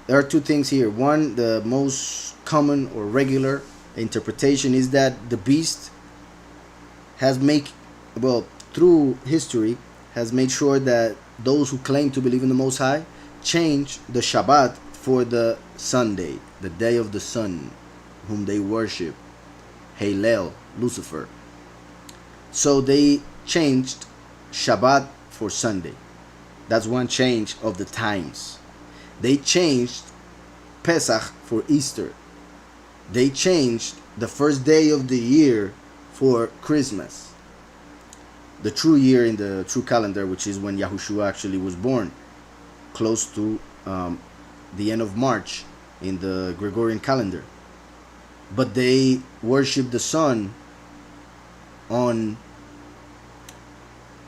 there are two things here. One, the most common or regular interpretation is that the beast has made, well, through history, has made sure that those who claim to believe in the Most High change the Shabbat for the Sunday, the day of the sun, whom they worship, Halel, Lucifer. So they changed Shabbat for Sunday. That's one change of the times. They changed Pesach for Easter. They changed the first day of the year for Christmas. The true year in the true calendar, which is when Yahushua actually was born, close to the end of March in the Gregorian calendar. But they worship the sun on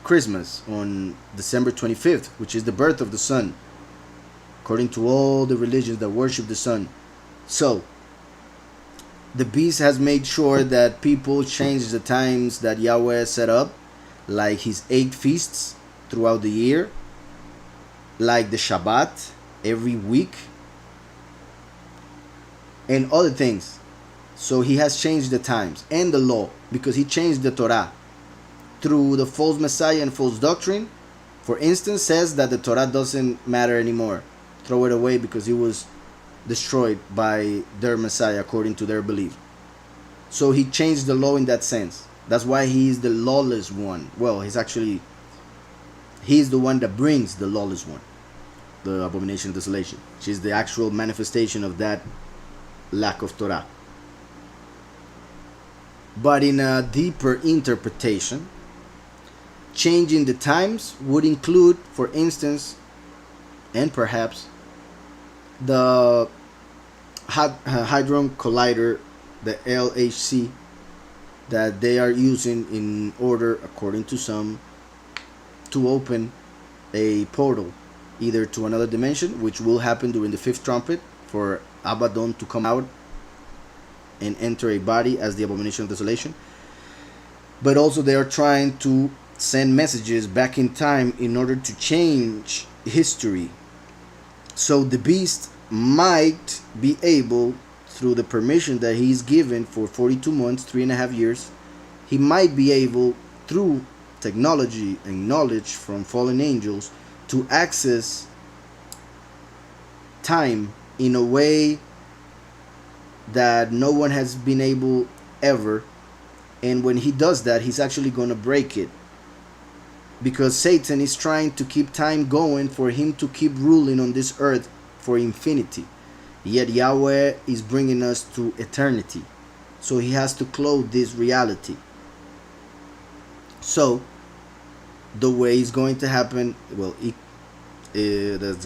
Christmas, on December 25th, which is the birth of the sun, according to all the religions that worship the sun. So, the beast has made sure that people change the times that Yahweh set up, like his 8 feasts throughout the year, like the Shabbat every week, and other things. So he has changed the times and the law, because he changed the Torah through the false Messiah and false doctrine. For instance, says that the Torah doesn't matter anymore. Throw it away because it was destroyed by their Messiah according to their belief. So he changed the law in that sense. That's why he is the lawless one. Well, he's the one that brings the lawless one, the abomination of desolation, which is the actual manifestation of that lack of Torah. But in a deeper interpretation, changing the times would include, for instance, and perhaps, the Hadron Collider, the LHC, that they are using in order, according to some, to open a portal either to another dimension, which will happen during the 5th trumpet, for Abaddon to come out and enter a body as the abomination of desolation. But also they are trying to send messages back in time in order to change history. So the beast might be able, through the permission that he's given for 42 months, 3.5 years, he might be able, through technology and knowledge from fallen angels, to access time in a way that no one has been able ever. And when he does that, he's actually going to break it, because Satan is trying to keep time going for him to keep ruling on this earth for infinity. Yet Yahweh is bringing us to eternity, so he has to clothe this reality. So the way it's going to happen, well, the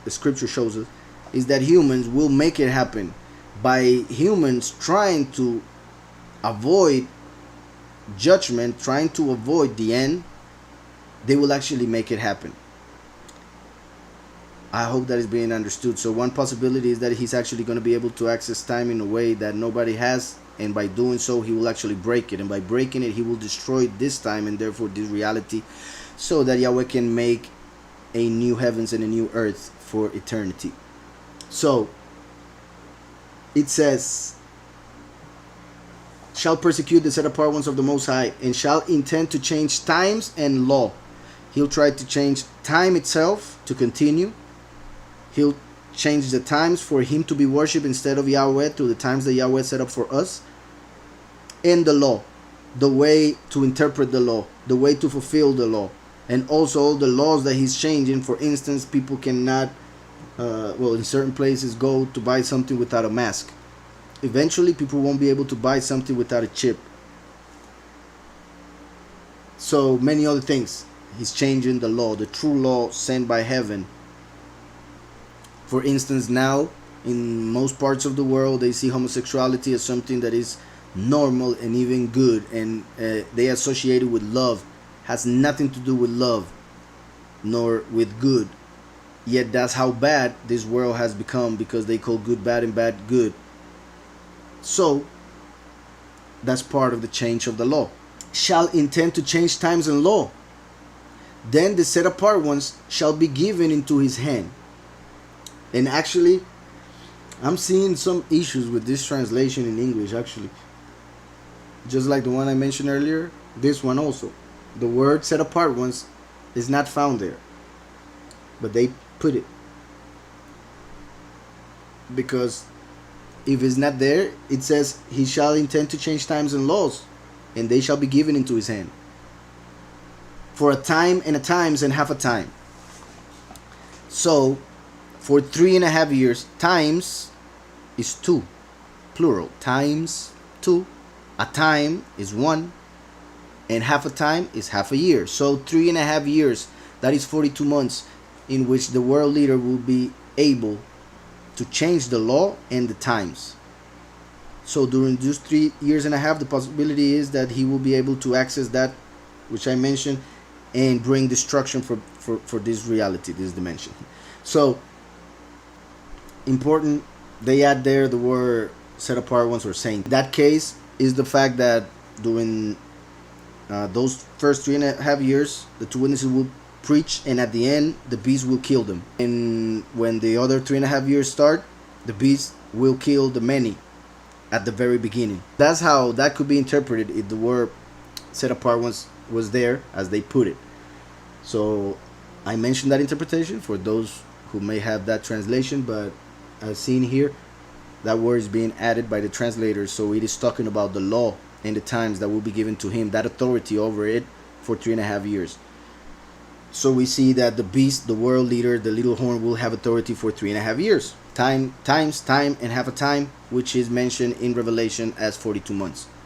scripture shows us, is that humans will make it happen. By humans trying to avoid judgment, trying to avoid the end, they will actually make it happen. I hope that is being understood. So one possibility is that he's actually going to be able to access time in a way that nobody has, and by doing so he will actually break it, and by breaking it he will destroy this time and therefore this reality, so that Yahweh can make a new heavens and a new earth for eternity. So it says, shall persecute the set apart ones of the Most High, and shall intend to change times and law. He'll try to change time itself to continue. He'll change the times for him to be worshipped instead of Yahweh, to the times that Yahweh set up for us. And the law, the way to interpret the law, the way to fulfill the law. And also all the laws that he's changing. For instance, people cannot, in certain places, go to buy something without a mask. Eventually, people won't be able to buy something without a chip. So many other things. He's changing the law, the true law sent by heaven. For instance, now, in most parts of the world, they see homosexuality as something that is normal and even good, and they associate it with love. Has nothing to do with love, nor with good. Yet that's how bad this world has become, because they call good bad and bad good. So that's part of the change of the law. Shall intend to change times and law. Then the set apart ones shall be given into his hand. And actually, I'm seeing some issues with this translation in English, actually. Just like the one I mentioned earlier, this one also. The word set apart ones is not found there, but they put it because if it's not there, it says he shall intend to change times and laws, and they shall be given into his hand for a time and a times and half a time. So, for 3.5 years, times is two, plural. Times two. A time is one, and half a time is half a year. So 3.5 years, that is 42 months, in which the world leader will be able to change the law and the times. So during those 3 years and a half, the possibility is that he will be able to access that which I mentioned and bring destruction for this reality, this dimension. So important, they add there the word set apart ones or saint. That case is the fact that during those first 3.5 years, the two witnesses will preach, and at the end, the beast will kill them. And when the other 3.5 years start, the beast will kill the many at the very beginning. That's how that could be interpreted if the word set apart was there as they put it. So I mentioned that interpretation for those who may have that translation, but as seen here, that word is being added by the translators, so it is talking about the law and the times that will be given to him, that authority over it for 3.5 years. So we see that the beast, the world leader, the little horn, will have authority for 3.5 years. Time, and half a time, which is mentioned in Revelation as 42 months.